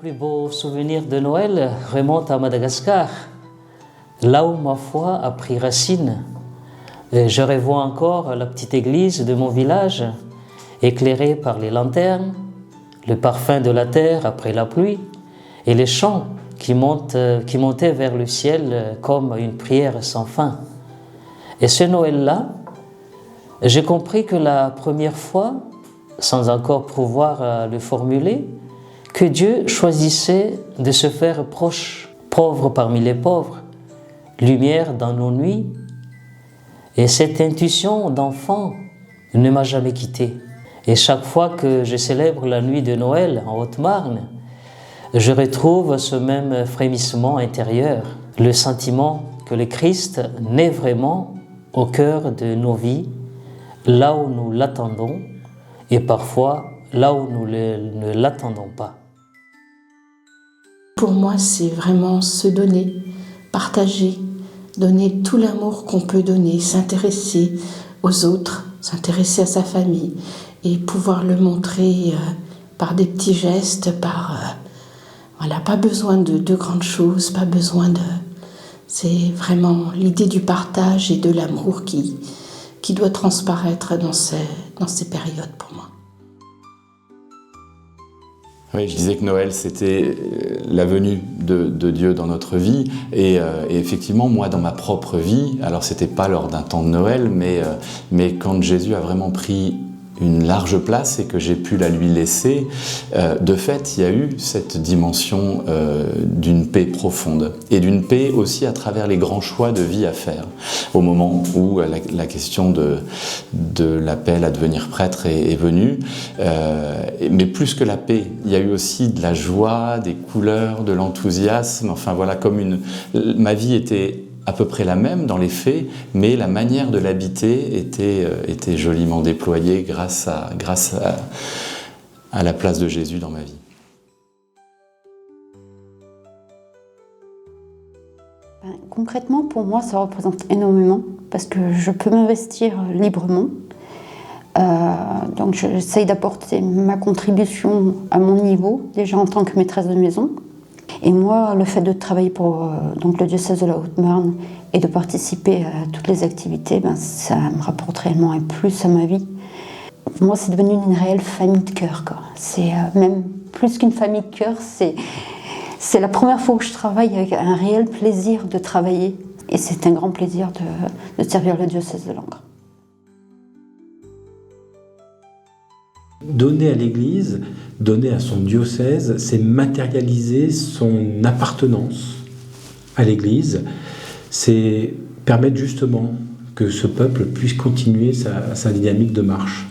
plus beau souvenir de Noël remonte à Madagascar, là où ma foi a pris racine. Et je revois encore la petite église de mon village, éclairée par les lanternes, le parfum de la terre après la pluie, et les chants qui montaient vers le ciel comme une prière sans fin. Et ce Noël-là, j'ai compris que la première fois, sans encore pouvoir le formuler, que Dieu choisissait de se faire proche, pauvre parmi les pauvres, lumière dans nos nuits. Et cette intuition d'enfant ne m'a jamais quitté. Et chaque fois que je célèbre la nuit de Noël en Haute-Marne, je retrouve ce même frémissement intérieur, le sentiment que le Christ naît vraiment au cœur de nos vies, là où nous l'attendons et parfois là où nous ne l'attendons pas. Pour moi, c'est vraiment se donner, partager, donner tout l'amour qu'on peut donner, s'intéresser aux autres, s'intéresser à sa famille et pouvoir le montrer par des petits gestes, pas besoin de grandes choses, pas besoin de... C'est vraiment l'idée du partage et de l'amour qui doit transparaître dans ces périodes pour moi. Oui, je disais que Noël, c'était la venue de Dieu dans notre vie. Et effectivement, moi, dans ma propre vie, alors c'était pas lors d'un temps de Noël, mais quand Jésus a vraiment pris une large place et que j'ai pu la lui laisser, de fait, il y a eu cette dimension d'une paix profonde et d'une paix aussi à travers les grands choix de vie à faire. Au moment où la question de l'appel à devenir prêtre est venue, mais plus que la paix, il y a eu aussi de la joie, des couleurs, de l'enthousiasme. Enfin voilà, ma vie était à peu près la même dans les faits, mais la manière de l'habiter était joliment déployée grâce à la place de Jésus dans ma vie. Concrètement, pour moi, ça représente énormément parce que je peux m'investir librement. Donc j'essaye d'apporter ma contribution à mon niveau, déjà en tant que maîtresse de maison. Et moi, le fait de travailler pour le diocèse de la Haute-Marne et de participer à toutes les activités, ça me rapporte réellement un plus à ma vie. Moi, c'est devenu une réelle famille de cœur, quoi. C'est même plus qu'une famille de cœur, c'est la première fois que je travaille avec un réel plaisir de travailler. Et c'est un grand plaisir de servir le diocèse de Langres. Donner à l'Église, donner à son diocèse, c'est matérialiser son appartenance à l'Église, c'est permettre justement que ce peuple puisse continuer sa dynamique de marche.